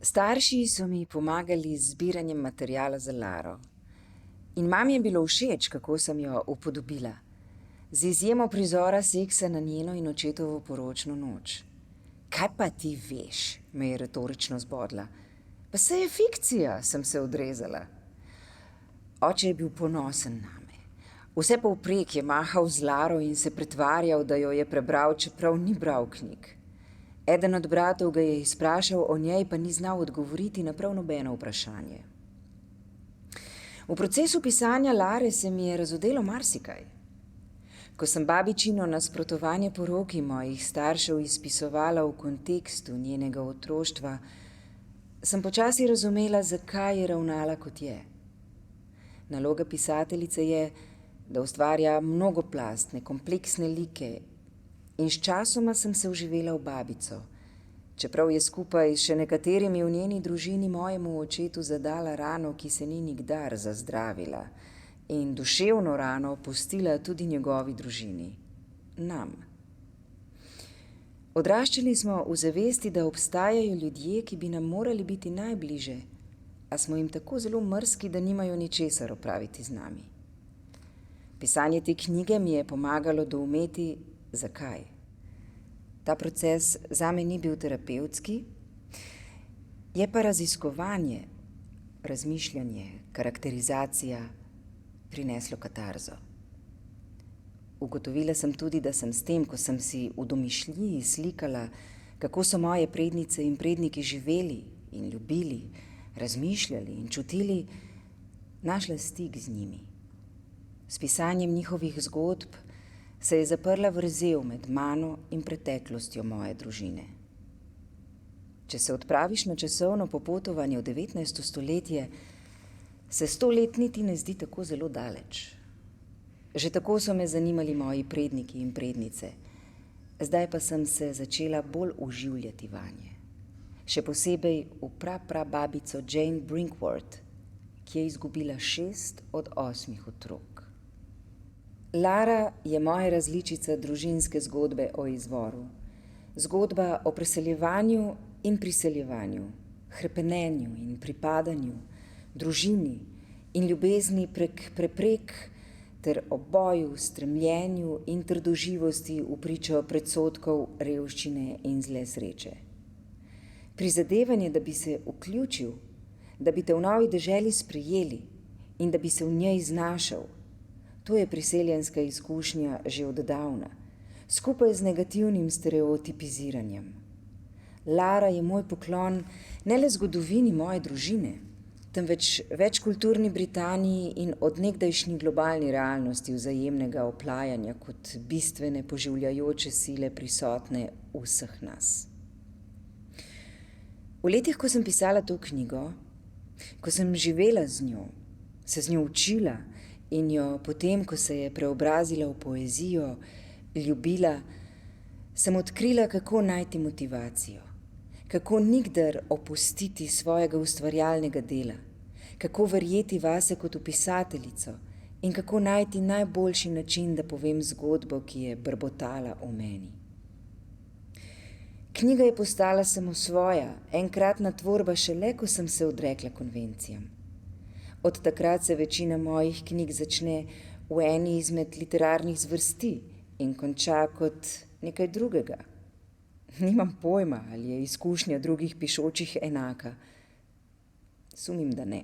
Starši so mi pomagali z zbiranjem materiala za Laro. In mami je bilo všeč, kako sem jo upodobila. Z izjemo prizora seksa na njeno in očetovo poročno noč. Kaj pa ti veš, me je retorično zbodla. Pa se je fikcija, sem se odrezala. Oče je bil ponosen name. Vse povprek je mahal z Laro in se pretvarjal, da jo je prebral, čeprav ni bral knjig. Eden od bratov ga je izprašal o njej, pa ni znal odgovoriti na prav nobeno vprašanje. V procesu pisanja Lare se mi je razodelo marsikaj. Ko sem babičino nasprotovanje poroki mojih staršev izpisovala v kontekstu njenega otroštva, sem počasi razumela, zakaj je ravnala, kot je. Naloga pisateljice je, da ustvarja mnogoplastne, kompleksne like, in sčasoma sem se vživela v babico, čeprav je skupaj s še nekaterimi v njeni družini mojemu očetu zadala rano, ki se ni nikdar zazdravila, in duševno rano pustila tudi njegovi družini, nam. Odraščali smo v zavesti, da obstajajo ljudje, ki bi nam morali biti najbliže, a smo jim tako zelo mrzki, da nimajo ničesar opraviti z nami. Pisanje te knjige mi je pomagalo doumeti, zakaj. Ta proces zame ni bil terapevtski, je pa raziskovanje, razmišljanje, karakterizacija prineslo katarzo. Ugotovila sem tudi, da sem s tem, ko sem si v domišljiji slikala, kako so moje prednice in predniki živeli in ljubili, razmišljali in čutili, našla stik z njimi. S pisanjem njihovih zgodb se je zaprla vrzel med mano in preteklostjo moje družine. Če se odpraviš na časovno popotovanje v 19. stoletje, se 100 let niti ne zdi tako zelo daleč. Že tako so me zanimali moji predniki in prednice, zdaj pa sem se začela bolj vživljati vanje. Še posebej v prababico Jane Brinkworth, ki je izgubila 6 od 8 otrok. Lara je moja različica družinske zgodbe o izvoru. Zgodba o preseljevanju in priseljevanju, hrepenenju in pripadanju, družini in ljubezni prek preprek ter o boju, stremljenju in trdoživosti v pričo predsodkov, revščine in zle sreče. Prizadevanje, da bi se vključil, da bi te v novi deželi sprejeli in da bi se v njej znašel, to je priseljenska izkušnja že od davna, skupaj z negativnim stereotipiziranjem. Lara je moj poklon ne le zgodovini moje družine, temveč večkulturni Britaniji in odnegdajšnji globalni realnosti vzajemnega oplajanja kot bistvene poživljajoče sile prisotne v vseh nas. V letih, ko sem pisala to knjigo, ko sem živela z njo, se z njo učila in jo potem, ko se je preobrazila v poezijo, ljubila, sem odkrila, kako najti motivacijo, kako nikdar opustiti svojega ustvarjalnega dela, kako verjeti vase kot v pisateljico in kako najti najboljši način, da povem zgodbo, ki je brbotala v meni. Knjiga je postala samosvoja, enkratna tvorba šele, ko sem se odrekla konvencijam. Od takrat se večina mojih knjig začne v eni izmed literarnih zvrsti in konča kot nekaj drugega. Nimam pojma, ali je izkušnja drugih pišočih enaka. Sumim, da ne.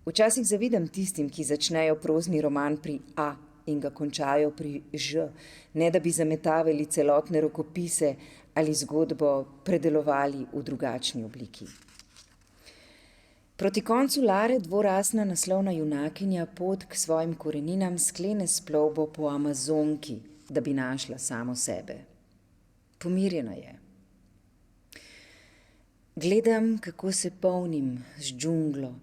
Včasih zavidam tistim, ki začnejo prozni roman pri A in ga končajo pri Ž, ne da bi zametavali celotne rokopise ali zgodbo predelovali v drugačni obliki. Proti koncu Lare dvorasna naslovna junakinja pot k svojim koreninam sklene s plovbo po Amazonki, da bi našla samo sebe. Pomirjena je. Gledam, kako se polnim z džunglo,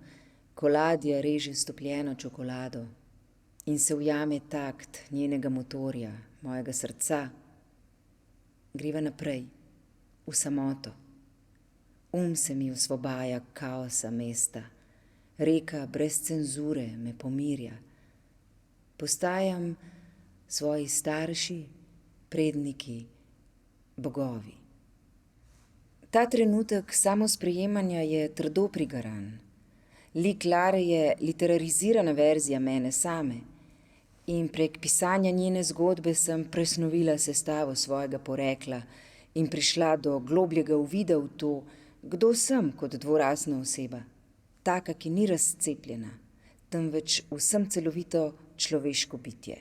ko ladja reže stopljeno čokolado in se ujame takt njenega motorja, mojega srca. Greva naprej, v samoto. Se mi osvobaja kaosa mesta. Reka brez cenzure me pomirja. Postajam svoji starši, predniki, bogovi. Ta trenutek samosprejemanja je trdo prigaran. Lik Lare je literarizirana verzija mene same in prek pisanja njene zgodbe sem presnovila sestavo svojega porekla in prišla do globljega uvida v to, kdo sem kot dvorasna oseba, taka, ki ni razcepljena, temveč vsem celovito človeško bitje.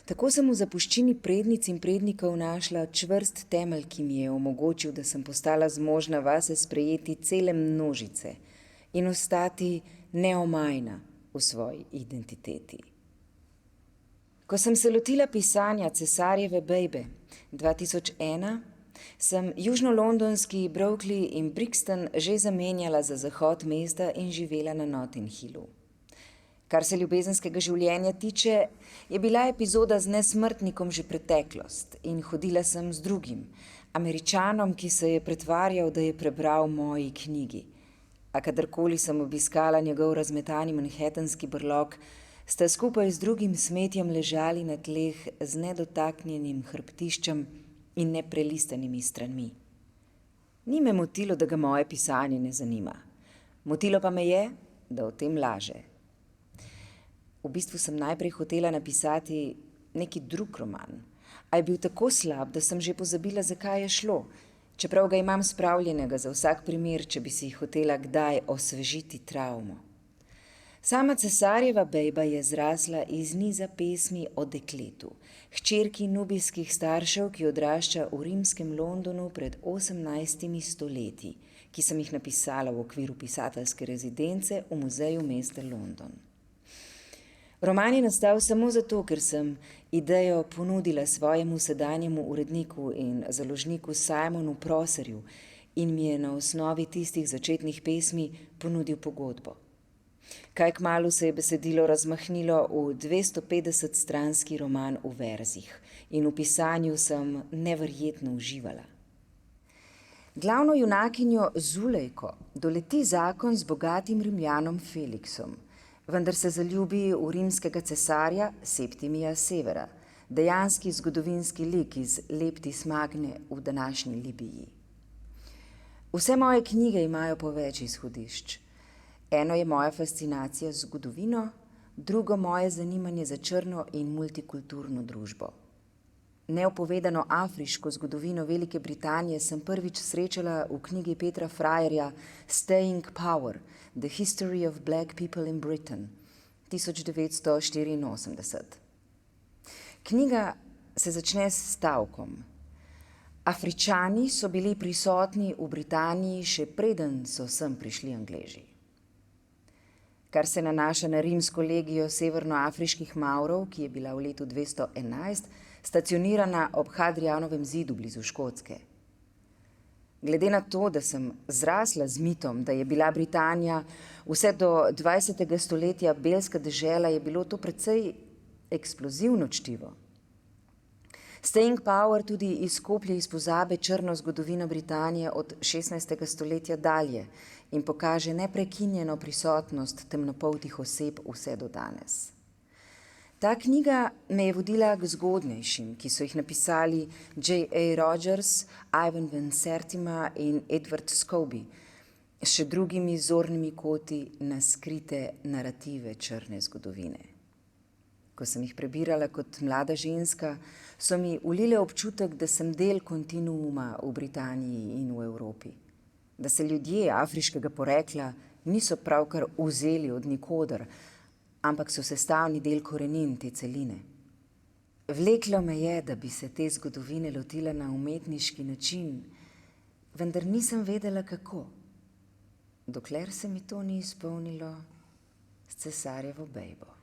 Tako sem v zapuščini prednic in prednikov našla čvrst temelj, ki mi je omogočil, da sem postala zmožna vase sprejeti cele množice in ostati neomajna v svoji identiteti. Ko sem se lotila pisanja Cesarjeve bejbe 2001, sem južno-londonski Brooklyn in Brixton že zamenjala za zahod mesta in živela na Notting Hillu. Kar se ljubezenskega življenja tiče, je bila epizoda z nesmrtnikom že preteklost in hodila sem z drugim, Američanom, ki se je pretvarjal, da je prebral moji knjigi. A kadarkoli sem obiskala njegov razmetani manhattanski brlog, sta skupaj z drugim smetjem ležali na tleh z nedotaknjenim hrbtiščem in neprelistanimi stranmi. Ni me motilo, da ga moje pisanje ne zanima. Motilo pa me je, da o tem laže. V bistvu sem najprej hotela napisati neki drug roman, a je bil tako slab, da sem že pozabila, zakaj je šlo, čeprav ga imam spravljenega za vsak primer, če bi si hotela kdaj osvežiti travmo. Sama Cesarjeva bejba je zrasla iz niza pesmi o dekletu, hčerki nubijskih staršev, ki odrašča v rimskem Londonu pred 18 stoletji, ki sem jih napisala v okviru pisateljske rezidence v muzeju mesta London. Roman je nastal samo zato, ker sem idejo ponudila svojemu sedanjemu uredniku in založniku Simonu Prosserju in mi je na osnovi tistih začetnih pesmi ponudil pogodbo. Kaj kmalu se je besedilo razmahnilo v 250-stranski roman v verzih in v pisanju sem neverjetno uživala. Glavno junakinjo Zulejko doleti zakon z bogatim Rimljanom Feliksom, vendar se zaljubi v rimskega cesarja Septimija Severa, dejanski zgodovinski lik iz Leptis Magne v današnji Libiji. Vse moje knjige imajo po več izhodišč. Eno je moja fascinacija z zgodovino, drugo moje zanimanje za črno in multikulturno družbo. Neopovedano afriško zgodovino Velike Britanije sem prvič srečala v knjigi Petra Freierja Staying Power, The History of Black People in Britain, 1984. Knjiga se začne s stavkom. Afričani so bili prisotni v Britaniji še preden so sem prišli Angleži. Kar se nanaša na rimsko legijo severnoafriških Mavrov, ki je bila v letu 211 stacionirana ob Hadrianovem zidu blizu Škotske. Glede na to, da sem zrasla z mitom, da je bila Britanija vse do 20. stoletja belska dežela, je bilo to precej eksplozivno čtivo. Staying Power tudi izkoplje iz pozabe črno zgodovino Britanije od 16. stoletja dalje in pokaže neprekinjeno prisotnost temnopoltih oseb vse do danes. Ta knjiga me je vodila k zgodnejšim, ki so jih napisali J.A. Rogers, Ivan Van Sertima in Edward Scobie, s še drugimi zornimi koti na skrite narative črne zgodovine. Ko sem jih prebirala kot mlada ženska, so mi vlile občutek, da sem del kontinuuma v Britaniji in v Evropi. Da se ljudje afriškega porekla niso pravkar vzeli od nikoder, ampak so sestavni del korenin te celine. Vleklo me je, da bi se te zgodovine lotila na umetniški način, vendar nisem vedela kako, dokler se mi to ni izpolnilo s Cesarjevo bejbo.